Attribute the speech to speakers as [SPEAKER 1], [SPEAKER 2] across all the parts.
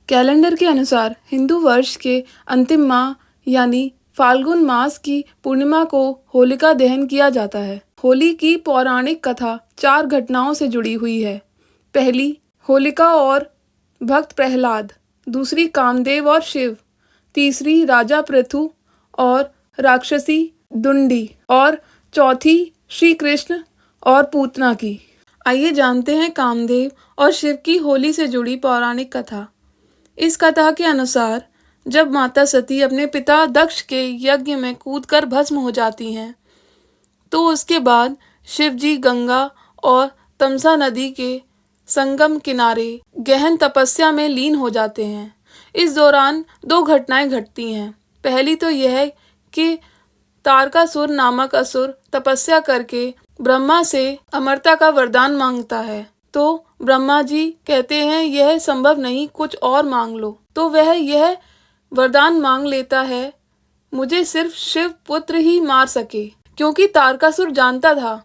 [SPEAKER 1] Calendar के अनुसार हिंदू वर्ष के अंतिम माह यानी फाल्गुन मास की पूर्णिमा को होलिका दहन किया जाता है। होली की पौराणिक कथा 4 घटनाओं से जुड़ी हुई है। पहली, होलिका और भक्त प्रहलाद। दूसरी, कामदेव और शिव। तीसरी, राजा पृथु और राक्षसी दुंडी। और चौथी, श्री कृष्ण और पूतना की। आइए जानते हैं कामदेव और शिव की होली से जुड़ी पौराणिक कथा। इस कथा के अनुसार जब माता सती अपने पिता दक्ष के यज्ञ में कूदकर भस्म हो जाती हैं, तो उसके बाद शिव जी गंगा और तमसा नदी के संगम किनारे गहन तपस्या में लीन हो जाते हैं। इस दौरान 2 घटनाएं घटती हैं। पहली तो यह कि तारकासुर नामक असुर तपस्या करके ब्रह्मा से अमरता का वरदान मांगता है, तो ब्रह्मा जी कहते हैं यह संभव नहीं, कुछ और मांग लो। तो वह यह वरदान मांग लेता है, मुझे सिर्फ शिव पुत्र ही मार सके, क्योंकि तारकासुर जानता था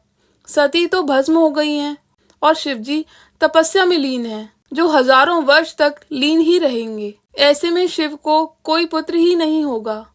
[SPEAKER 1] सती तो भस्म हो गई हैं और शिवजी तपस्या में लीन हैं, जो हजारों वर्ष तक लीन ही रहेंगे। ऐसे में शिव को कोई पुत्र ही नहीं होगा,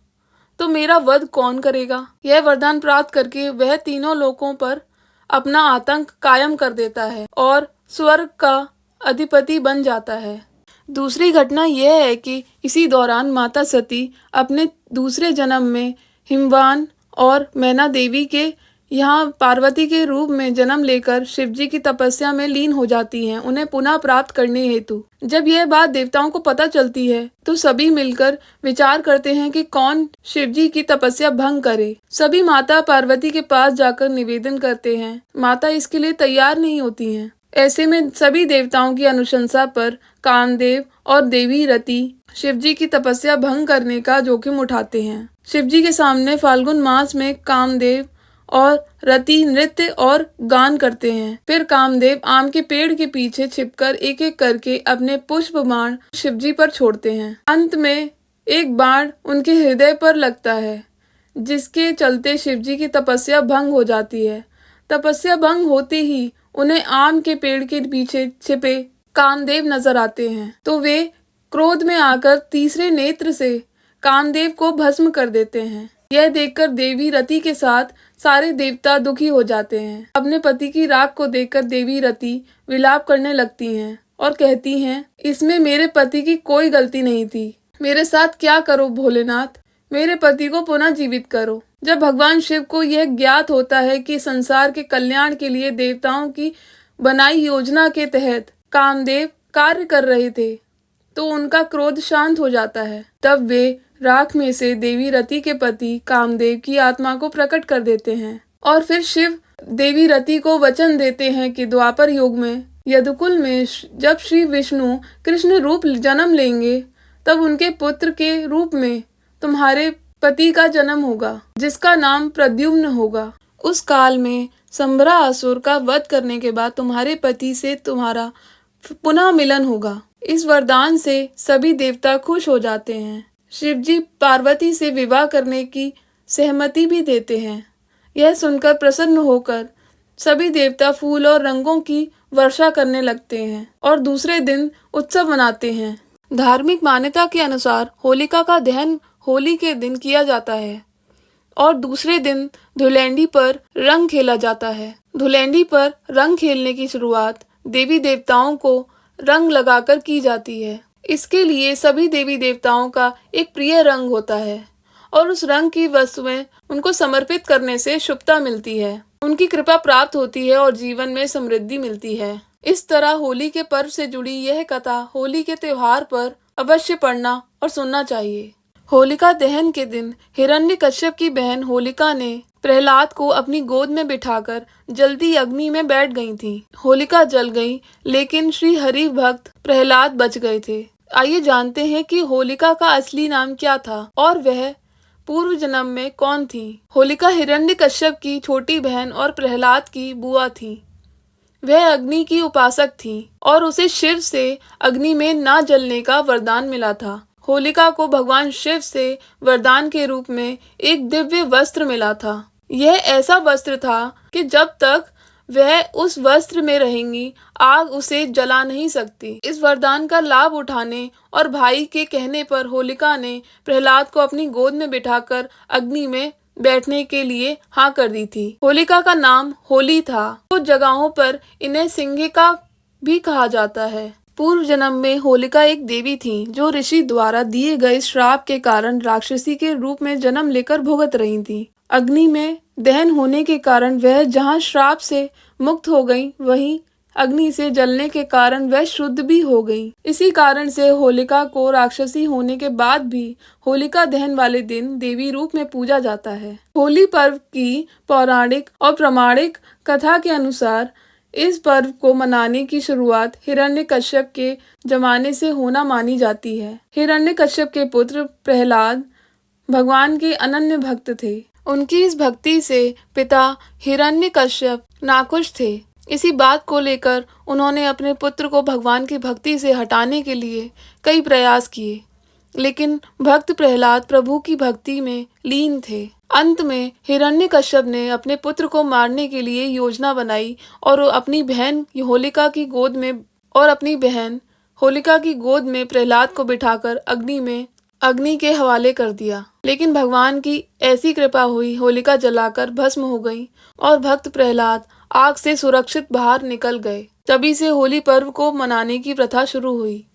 [SPEAKER 1] तो मेरा वध कौन करेगा। यह वरदान प्राप्त करके वह तीनों लोकों पर अपना आतंक कायम कर देता है और स्वर्ग का अधिपति बन जाता है। दूसरी घटना यह है कि इसी दौरान माता सती अपने दूसरे जन्म में हिमवान और मैना देवी के यहाँ पार्वती के रूप में जन्म लेकर शिवजी की तपस्या में लीन हो जाती हैं, उन्हें पुनः प्राप्त करने हेतु। जब यह बात देवताओं को पता चलती है, तो सभी मिलकर विचार करते हैं कि कौन शिवजी की तपस्या भंग करे। सभी माता पार्वती के पास जाकर निवेदन करते हैं। माता इसके लिए तैयार नहीं होती हैं। ऐसे में सभी देवताओं की अनुशंसा पर कामदेव और देवी रति शिवजी की तपस्या भंग करने का जोखिम उठाते हैं। शिवजी के सामने फाल्गुन मास में कामदेव और रति नृत्य और गान करते हैं। फिर कामदेव आम के पेड़ के पीछे छिपकर एक एक करके अपने पुष्प बाण शिवजी पर छोड़ते हैं। अंत में एक बाण उनके हृदय पर लगता है, जिसके चलते शिवजी की तपस्या भंग हो जाती है। तपस्या भंग होते ही उन्हें आम के पेड़ के पीछे छिपे कामदेव नजर आते हैं, तो वे क्रोध में आकर तीसरे नेत्र से कामदेव को भस्म कर देते हैं। यह देखकर देवी रति के साथ सारे देवता दुखी हो जाते हैं। अपने पति की राख को देखकर देवी रति विलाप करने लगती हैं और कहती हैं, इसमें मेरे पति की कोई गलती नहीं थी। मेरे साथ क्या करो भोलेनाथ, मेरे पति को पुनः जीवित करो। जब भगवान शिव को यह ज्ञात होता है कि संसार के कल्याण के लिए देवताओं की बनाई योजना के तहत कामदेव कार्य कर रहे थे, तो उनका क्रोध शांत हो जाता है। तब वे राख में से देवी रति के पति कामदेव की आत्मा को प्रकट कर देते हैं और फिर शिव देवी रति को वचन देते हैं कि द्वापर युग में यदुकुल में जब श्री विष्णु कृष्ण रूप जन्म लेंगे, तब उनके पुत्र के रूप में तुम्हारे पति का जन्म होगा, जिसका नाम प्रद्युम्न होगा। उस काल में संभरा असुर का वध करने के बाद तुम्हारे पति से तुम्हारा पुनः मिलन होगा। इस वरदान से सभी देवता खुश हो जाते हैं। शिवजी पार्वती से विवाह करने की सहमति भी देते हैं। यह सुनकर प्रसन्न होकर सभी देवता फूल और रंगों की वर्षा करने लगते हैं और दूसरे दिन उत्सव मनाते हैं। धार्मिक मान्यता के अनुसार होलिका का दहन होली के दिन किया जाता है और दूसरे दिन धुलेंडी पर रंग खेला जाता है। धुलेंडी पर रंग खेलने की शुरुआत देवी देवताओं को रंग लगाकर की जाती है। इसके लिए सभी देवी देवताओं का एक प्रिय रंग होता है और उस रंग की वस्तुएं उनको समर्पित करने से शुभता मिलती है, उनकी कृपा प्राप्त होती है और जीवन में समृद्धि मिलती है। इस तरह होली के पर्व से जुड़ी यह कथा होली के त्योहार पर अवश्य पढ़ना और सुनना चाहिए। होलिका दहन के दिन हिरण्यकश्यप की बहन होलिका ने प्रहलाद को अपनी गोद में बिठाकर जलती अग्नि में बैठ गई थी। होलिका जल गई, लेकिन श्री हरि भक्त प्रहलाद बच गए थे। आइए जानते हैं कि होलिका का असली नाम क्या था और वह पूर्व जन्म में कौन थी। होलिका हिरण्यकश्यप की छोटी बहन और प्रहलाद की बुआ थी। वह अग्नि की उपासक थी और उसे शिव से अग्नि में ना जलने का वरदान मिला था। होलिका को भगवान शिव से वरदान के रूप में एक दिव्य वस्त्र मिला था। यह ऐसा वस्त्र था कि जब तक वह उस वस्त्र में रहेंगी, आग उसे जला नहीं सकती। इस वरदान का लाभ उठाने और भाई के कहने पर होलिका ने प्रहलाद को अपनी गोद में बिठाकर अग्नि में बैठने के लिए हाँ कर दी थी। होलिका का नाम होली था। कुछ जगहों पर इन्हें सिंहिका भी कहा जाता है। पूर्व जन्म में होलिका एक देवी थी जो ऋषि द्वारा दिए गए श्राप के कारण राक्षसी के रूप में जन्म लेकर भुगत रही थी। अग्नि में दहन होने के कारण वह जहाँ श्राप से मुक्त हो गई, वहीं अग्नि से जलने के कारण वह शुद्ध भी हो गई। इसी कारण से होलिका को राक्षसी होने के बाद भी होलिका दहन वाले दिन देवी रूप में पूजा जाता है। होली पर्व की पौराणिक और प्रामाणिक कथा के अनुसार इस पर्व को मनाने की शुरुआत हिरण्यकश्यप के जमाने से होना मानी जाती है। हिरण्यकश्यप के पुत्र प्रहलाद भगवान के अनन्य भक्त थे। उनकी इस भक्ति से पिता हिरण्यकश्यप नाखुश थे। इसी बात को लेकर उन्होंने अपने पुत्र को भगवान की भक्ति से हटाने के लिए कई प्रयास किए, लेकिन भक्त प्रहलाद प्रभु की भक्ति में लीन थे। अंत में हिरण्यकश्यप ने अपने पुत्र को मारने के लिए योजना बनाई और अपनी बहन होलिका की गोद में प्रहलाद को बिठाकर अग्नि के हवाले कर दिया। लेकिन भगवान की ऐसी कृपा हुई, होलिका जलाकर भस्म हो गई और भक्त प्रहलाद आग से सुरक्षित बाहर निकल गए। तभी से होली पर्व को मनाने की प्रथा शुरू हुई।